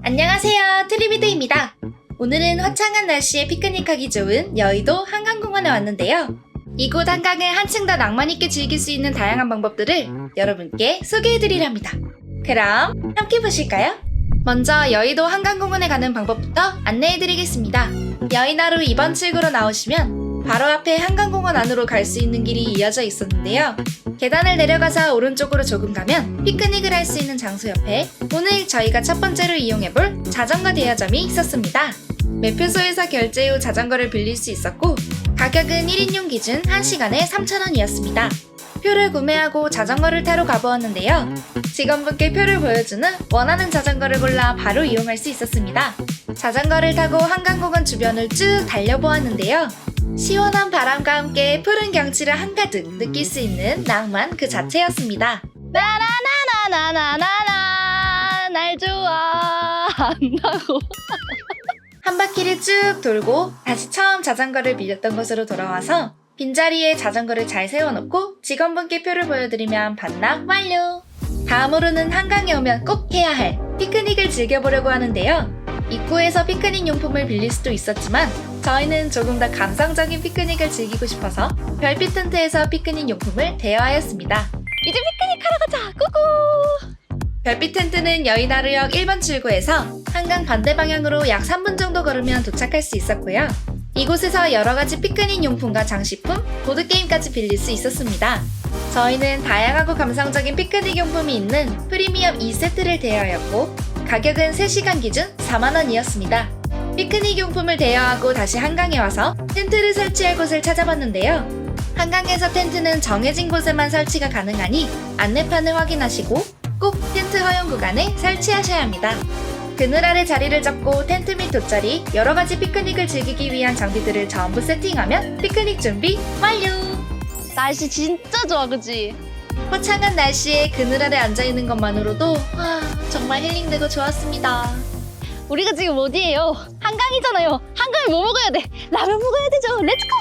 안녕하세요, 트리비드입니다. 오늘은 화창한 날씨에 피크닉하기 좋은 여의도 한강공원에 왔는데요. 이곳 한강을 한층 더 낭만있게 즐길 수 있는 다양한 방법들을 여러분께 소개해드리랍니다. 그럼 함께 보실까요? 먼저 여의도 한강공원에 가는 방법부터 안내해드리겠습니다. 여의나루 2번 출구로 나오시면 바로 앞에 한강공원 안으로 갈 수 있는 길이 이어져 있었는데요. 계단을 내려가서 오른쪽으로 조금 가면 피크닉을 할 수 있는 장소 옆에 오늘 저희가 첫 번째로 이용해볼 자전거 대여점이 있었습니다. 매표소에서 결제 후 자전거를 빌릴 수 있었고 가격은 1인용 기준 1시간에 3,000원이었습니다. 표를 구매하고 자전거를 타러 가보았는데요. 직원분께 표를 보여준 후 원하는 자전거를 골라 바로 이용할 수 있었습니다. 자전거를 타고 한강공원 주변을 쭉 달려보았는데요. 시원한 바람과 함께 푸른 경치를 한가득 느낄 수 있는 낭만 그 자체였습니다. 나나나나나나나나 날 좋아한다고 한 바퀴를 쭉 돌고 다시 처음 자전거를 빌렸던 곳으로 돌아와서 빈자리에 자전거를 잘 세워놓고 직원분께 표를 보여드리면 반납 완료! 다음으로는 한강에 오면 꼭 해야 할 피크닉을 즐겨보려고 하는데요. 입구에서 피크닉 용품을 빌릴 수도 있었지만 저희는 조금 더 감성적인 피크닉을 즐기고 싶어서 별빛 텐트에서 피크닉 용품을 대여하였습니다. 이제 피크닉 하러 가자! 꾸꾸! 별빛 텐트는 여의나루역 1번 출구에서 한강 반대 방향으로 약 3분 정도 걸으면 도착할 수 있었고요. 이곳에서 여러가지 피크닉 용품과 장식품, 보드게임까지 빌릴 수 있었습니다. 저희는 다양하고 감성적인 피크닉 용품이 있는 프리미엄 2세트를 대여하였고 가격은 3시간 기준 4만원이었습니다. 피크닉 용품을 대여하고 다시 한강에 와서 텐트를 설치할 곳을 찾아봤는데요. 한강에서 텐트는 정해진 곳에만 설치가 가능하니 안내판을 확인하시고 꼭 텐트 허용 구간에 설치하셔야 합니다. 그늘 아래 자리를 잡고 텐트 및 돗자리, 여러가지 피크닉을 즐기기 위한 장비들을 전부 세팅하면 피크닉 준비 완료! 날씨 진짜 좋아, 그치? 화창한 날씨에 그늘 아래 앉아있는 것만으로도 정말 힐링되고 좋았습니다. 우리가 지금 어디예요? 한강이잖아요. 한강에 뭐 먹어야 돼? 라면 먹어야 되죠. 렛츠고!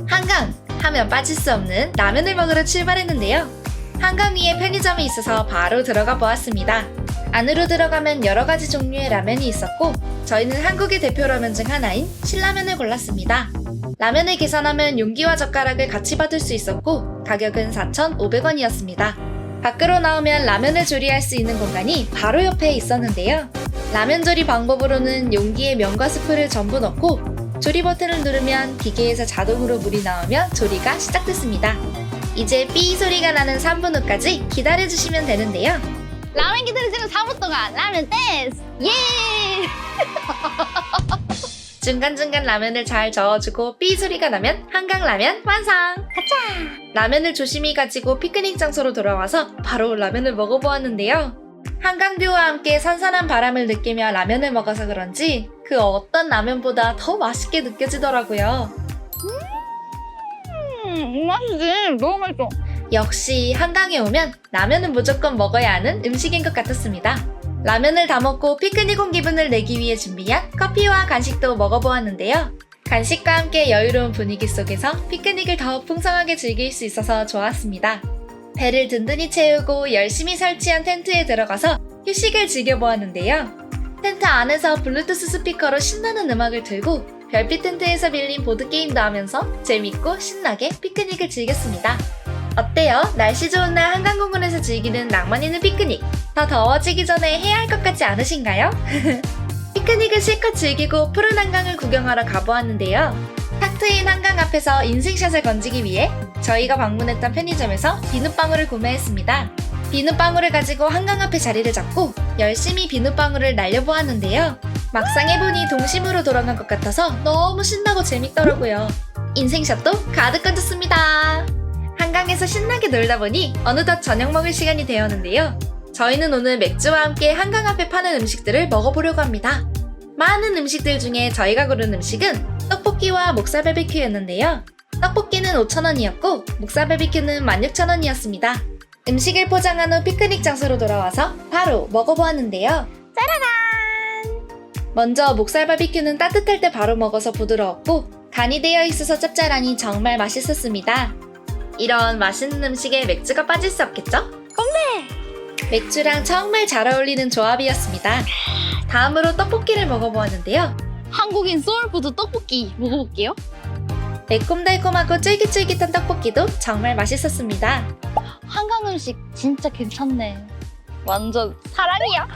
한강 하면 빠질 수 없는 라면을 먹으러 출발했는데요. 한강 위에 편의점이 있어서 바로 들어가 보았습니다. 안으로 들어가면 여러가지 종류의 라면이 있었고 저희는 한국의 대표 라면 중 하나인 신라면을 골랐습니다. 라면을 계산하면 용기와 젓가락을 같이 받을 수 있었고 가격은 4,500원이었습니다. 밖으로 나오면 라면을 조리할 수 있는 공간이 바로 옆에 있었는데요. 라면 조리 방법으로는 용기에 면과 스프를 전부 넣고 조리 버튼을 누르면 기계에서 자동으로 물이 나오며 조리가 시작됐습니다. 이제 삐 소리가 나는 3분 후까지 기다려주시면 되는데요. 라면 기다리시는 4분 동안 라면 댄스! 예! 중간중간 라면을 잘 저어주고 삐 소리가 나면 한강라면 완성! 가자! 라면을 조심히 가지고 피크닉 장소로 돌아와서 바로 라면을 먹어보았는데요. 한강뷰와 함께 선선한 바람을 느끼며 라면을 먹어서 그런지 그 어떤 라면보다 더 맛있게 느껴지더라고요. 맛있지? 너무 맛있어. 역시 한강에 오면 라면은 무조건 먹어야 하는 음식인 것 같았습니다. 라면을 다 먹고 피크닉 온 기분을 내기 위해 준비한 커피와 간식도 먹어보았는데요. 간식과 함께 여유로운 분위기 속에서 피크닉을 더욱 풍성하게 즐길 수 있어서 좋았습니다. 배를 든든히 채우고 열심히 설치한 텐트에 들어가서 휴식을 즐겨보았는데요. 텐트 안에서 블루투스 스피커로 신나는 음악을 틀고 별빛 텐트에서 빌린 보드게임도 하면서 재밌고 신나게 피크닉을 즐겼습니다. 어때요? 날씨 좋은 날 한강공원에서 즐기는 낭만 있는 피크닉. 더 더워지기 전에 해야 할 것 같지 않으신가요? 피크닉을 실컷 즐기고 푸른 한강을 구경하러 가보았는데요. 탁 트인 한강 앞에서 인생샷을 건지기 위해 저희가 방문했던 편의점에서 비눗방울을 구매했습니다. 비눗방울을 가지고 한강 앞에 자리를 잡고 열심히 비눗방울을 날려보았는데요. 막상 해보니 동심으로 돌아간 것 같아서 너무 신나고 재밌더라고요. 인생샷도 가득 건졌습니다. 한강에서 신나게 놀다 보니 어느덧 저녁 먹을 시간이 되었는데요. 저희는 오늘 맥주와 함께 한강 앞에 파는 음식들을 먹어보려고 합니다. 많은 음식들 중에 저희가 고른 음식은 떡볶이와 목살 바비큐였는데요. 떡볶이는 5,000원이었고 목살 바비큐는 16,000원이었습니다. 음식을 포장한 후 피크닉 장소로 돌아와서 바로 먹어보았는데요. 짜라란! 먼저 목살 바비큐는 따뜻할 때 바로 먹어서 부드러웠고 간이 되어 있어서 짭짤하니 정말 맛있었습니다. 이런 맛있는 음식에 맥주가 빠질 수 없겠죠? 맥주랑 정말 잘 어울리는 조합이었습니다. 다음으로 떡볶이를 먹어보았는데요. 한국인 소울푸드 떡볶이 먹어볼게요. 매콤달콤하고 쫄깃쫄깃한 떡볶이도 정말 맛있었습니다. 한강 음식 진짜 괜찮네. 완전 사랑이야.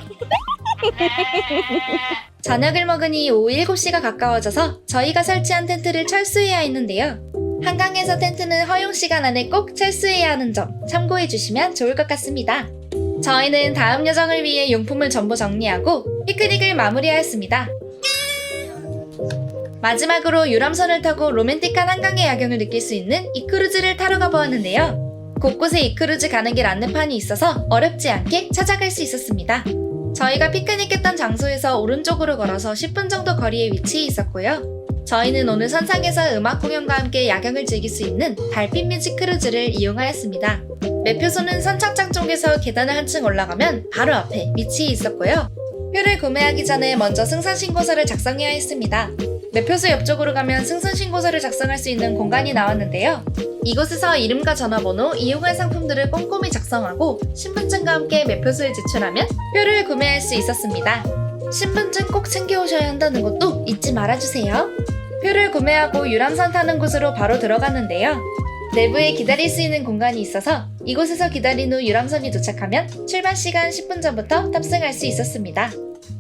저녁을 먹으니 오후 7시가 가까워져서 저희가 설치한 텐트를 철수해야 했는데요. 한강에서 텐트는 허용 시간 안에 꼭 철수해야 하는 점 참고해 주시면 좋을 것 같습니다. 저희는 다음 여정을 위해 용품을 전부 정리하고 피크닉을 마무리하였습니다. 마지막으로 유람선을 타고 로맨틱한 한강의 야경을 느낄 수 있는 이크루즈를 타러 가보았는데요. 곳곳에 이크루즈 가는 길 안내판이 있어서 어렵지 않게 찾아갈 수 있었습니다. 저희가 피크닉했던 장소에서 오른쪽으로 걸어서 10분 정도 거리에 위치해 있었고요. 저희는 오늘 선상에서 음악 공연과 함께 야경을 즐길 수 있는 달빛 뮤직 크루즈를 이용하였습니다. 매표소는 선착장 쪽에서 계단을 한층 올라가면 바로 앞에 위치해 있었고요. 표를 구매하기 전에 먼저 승선신고서를 작성해야 했습니다. 매표소 옆쪽으로 가면 승선신고서를 작성할 수 있는 공간이 나왔는데요. 이곳에서 이름과 전화번호, 이용할 상품들을 꼼꼼히 작성하고 신분증과 함께 매표소에 제출하면 표를 구매할 수 있었습니다. 신분증 꼭 챙겨오셔야 한다는 것도 잊지 말아주세요. 표를 구매하고 유람선 타는 곳으로 바로 들어갔는데요. 내부에 기다릴 수 있는 공간이 있어서 이곳에서 기다린 후 유람선이 도착하면 출발 시간 10분 전부터 탑승할 수 있었습니다.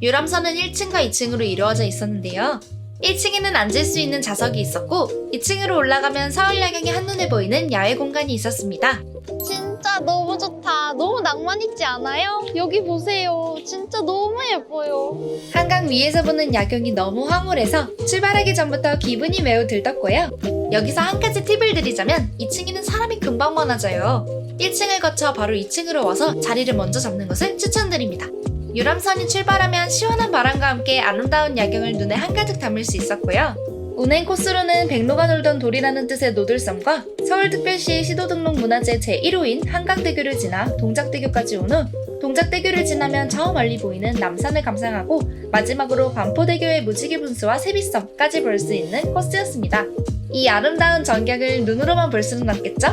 유람선은 1층과 2층으로 이루어져 있었는데요. 1층에는 앉을 수 있는 좌석이 있었고 2층으로 올라가면 서울 야경이 한눈에 보이는 야외 공간이 있었습니다. 진짜 너무 좋다. 너무 낭만 있지 않아요? 여기 보세요. 진짜 너무 예뻐요. 한강 위에서 보는 야경이 너무 황홀해서 출발하기 전부터 기분이 매우 들떴고요. 여기서 한 가지 팁을 드리자면 2층에는 사람이 금방 많아져요. 1층을 거쳐 바로 2층으로 와서 자리를 먼저 잡는 것을 추천드립니다. 유람선이 출발하면 시원한 바람과 함께 아름다운 야경을 눈에 한가득 담을 수 있었고요. 운행 코스로는 백로가 놀던 돌이라는 뜻의 노들섬과 서울특별시 시도등록문화재 제1호인 한강대교를 지나 동작대교까지 온 후 동작대교를 지나면 저 멀리 보이는 남산을 감상하고 마지막으로 반포대교의 무지개 분수와 세빛섬까지 볼 수 있는 코스였습니다. 이 아름다운 전경을 눈으로만 볼 수는 없겠죠?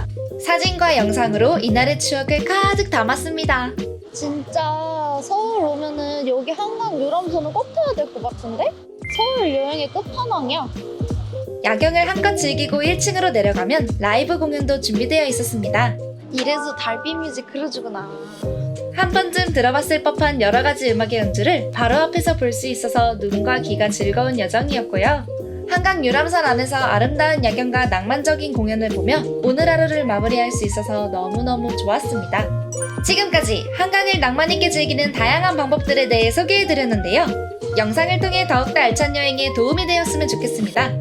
사진과 영상으로 이날의 추억을 가득 담았습니다. 진짜 서울 오면은 여기 한강 유람선을 꼭 타야 될 것 같은데? 서울 여행의 끝판왕이야. 야경을 한껏 즐기고 1층으로 내려가면 라이브 공연도 준비되어 있었습니다. 이래서 달빛 뮤직 크루즈구나. 한 번쯤 들어봤을 법한 여러 가지 음악의 연주를 바로 앞에서 볼 수 있어서 눈과 귀가 즐거운 여정이었고요. 한강 유람선 안에서 아름다운 야경과 낭만적인 공연을 보며 오늘 하루를 마무리할 수 있어서 너무너무 좋았습니다. 지금까지 한강을 낭만있게 즐기는 다양한 방법들에 대해 소개해드렸는데요. 영상을 통해 더욱더 알찬 여행에 도움이 되었으면 좋겠습니다.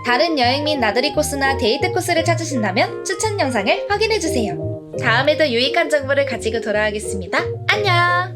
다른 여행 및 나들이 코스나 데이트 코스를 찾으신다면 추천 영상을 확인해주세요. 다음에도 유익한 정보를 가지고 돌아오겠습니다. 안녕!